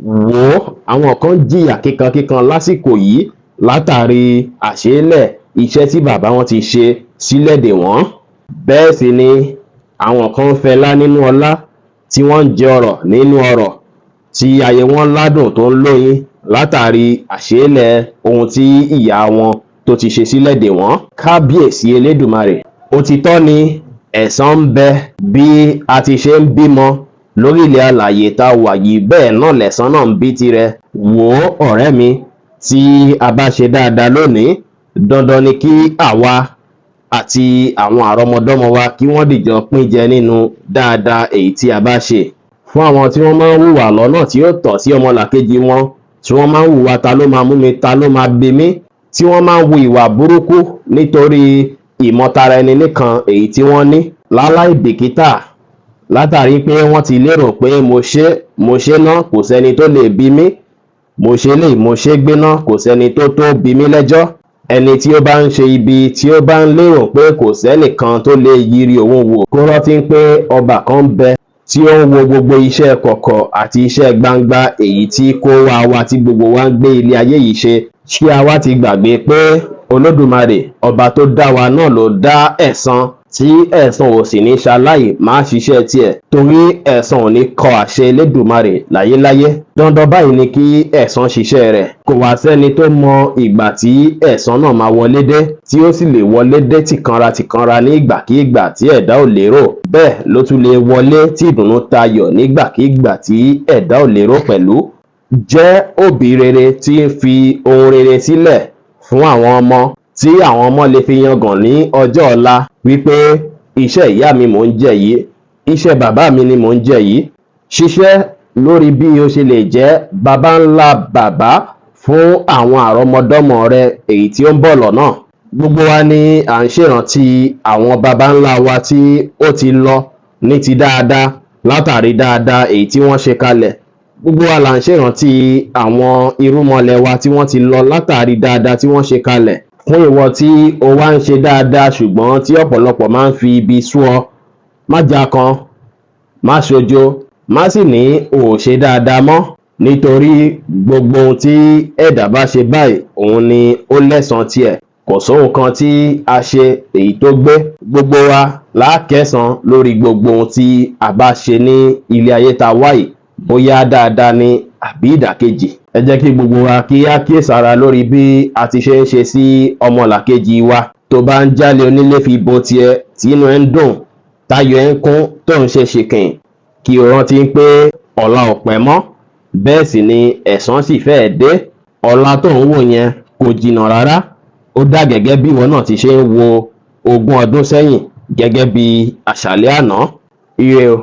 wò ó, àwọn kan jìyà kíkankíkan lásìkò yìí látàrí àṣeélẹ̀ iṣẹ́ tí bàbá wọn ti ṣe sílẹ̀ dè wọ́n. Bẹ́ẹ̀ sì ni àwọn kan ń fẹlá nínú ọlá tí wọ́n ń jẹ ọrọ̀ nínú ọrọ̀ tí ayé wọn ládùn tó ń lóyin látàrí àṣeélẹ̀ ohun tí ìyá wọn tó ti ṣe sílẹ̀ dè wọ́n. Kábíyèsí Elédùmarè. Òtítọ́ ni ẹ̀san ń bẹ bí a ti ṣe ń bímọ lórílẹ̀ alààyè tá a wà yìí, bẹ́ẹ̀ náà lẹ̀san náà ń bí tirẹ̀. Wò ó ọ̀rẹ́ mi, tí a bá ṣe dáadáa lónìí, dandan ni kí àwa àti àwọn àrọmọdọ́mọ wa kí wọ́n dìjọ pín jẹ nínú dáadáa èyí tí a bá ṣe. Fún àwọn tí wọ́n máa ń hùwà lọ́nà tí ó tọ́ sí ọmọlàkejì wọn, tí wọ́n máa ń hùwà ta ló máa mú mi, ta ló máa bí mi, tí wọ́n máa ń hu ìwà burúkú nítorí ìmọ̀tara ẹni nìkan èyí tí wọ́n ní láláì bìkítà látàrí pé wọ́n ti lérò pé mo ṣe ná kò sẹ́ni tó lè bí mi, mo ṣe lè mo ṣe gbé ná kò sẹ́ni tó bí mi lẹ́jọ́. Ẹni tí ó bá ń ṣe ibi tí ó bá ń lérò pé kò sẹ́nìkan tó lè yiri òun wò, kó rántí pé ọba kan ń bẹ tí ó ń wo gbogbo iṣẹ́ kọ̀kọ̀ àti iṣẹ́ gbangba èyí tí kó wa tí gbogbo wa ń gbé ilé ayé yìí ṣe. Ṣé a wá ti gbàgbé pé Olódùmarè ọba tó dá wa náà ló dá ẹ̀san, tí ẹ̀san ò sì ní ṣaláì máa ṣiṣẹ́ tiẹ̀, torí ẹ̀san ò ní kọ àṣẹ Elédùmarè láyéláyé. Dandan báyìí ni kí ẹ̀san ṣiṣẹ́ rẹ̀. Kò wá sẹ́ni tó mọ ìgbà tí ẹ̀san náà máa wọlé dé, tí ó sì lè wọlé dé tìkanra ní ìgbàkígbà tí ẹ̀dá ò lérò. Bẹ́ẹ̀ ló tún lè wọlé tí ìdùnnú tayọ̀ nígbàkígbà tí ẹ̀dá ò lérò pẹ̀lú. Jẹ́ òbí rere tí ń fi ohun rere sílẹ̀ fún àwọn ọmọ, tí àwọn ọmọ lè fi yangàn ní ọjọ́ ọ̀la wípé iṣẹ́ ìyá mi mò ń jẹ yìí, iṣẹ́ bàbá mi ni mò ń jẹ yìí. Ṣiṣẹ́ lórí bí o ṣe lè jẹ́ baba ńlá bàbá fún àwọn àrọmọdọ́mọ rẹ èyí tí ó ń bọ̀ lọ́nà. Gbogbo wa ni à ń ṣèrántí àwọn baba ńlá wa tí ó ti lọ ní ti dáadáa látàrí dáadáa èyí tí wọ́n ṣe kalẹ̀. Gbogbo wa là ń ṣèrántí àwọn irúnmọlẹ̀ wa tí wọ́n ti lọ látàrí dáadáa tí wọ́n ṣe kalẹ̀. Fún ìwọ tí o wá ń ṣe dáadáa ṣùgbọ́n tí ọ̀pọ̀lọpọ̀ máa ń fi ibi sú ọ, má jákan, má ṣojo, má sì ní o ò ṣe dáadáa mọ́, nítorí gbogbo ohun tí ẹ̀dá bá ṣe báyìí òun ni ó lẹ́san tiẹ̀. Kò sóhun kan tí a ṣe èyí tó gbé. Gbogbo wa lákẹ̀san lórí gbogbo ohun tí a bá ṣe ní ilé ayé ta wáyìí, bóyá dáadáa ni àbí ìdàkejì. Ẹ jẹ́ kí gbogbo wa kí á kíyèsára lórí bí a ti ṣe ń ṣe sí ọmọlàkejì wa. Tó bá ń jálé onílé fi bo tiẹ̀, tí inú ẹ ń dùn, táyọ̀ ẹ ń kún, tó ń ṣe ṣìkìn, kí o rántí pé ọ̀la ò pẹ́ mọ́. Bẹ́ẹ̀ sì ni ẹ̀san sì fẹ́ẹ̀ dé. Ọ̀la tó ń wò yẹn kò jìnnà rárá. Ó dà gẹ́gẹ́ bí ìwọ náà ti ṣe ń wo 20 ọdún sẹ́yìn gẹ́gẹ́ bí àṣálẹ́ àná. Ire o.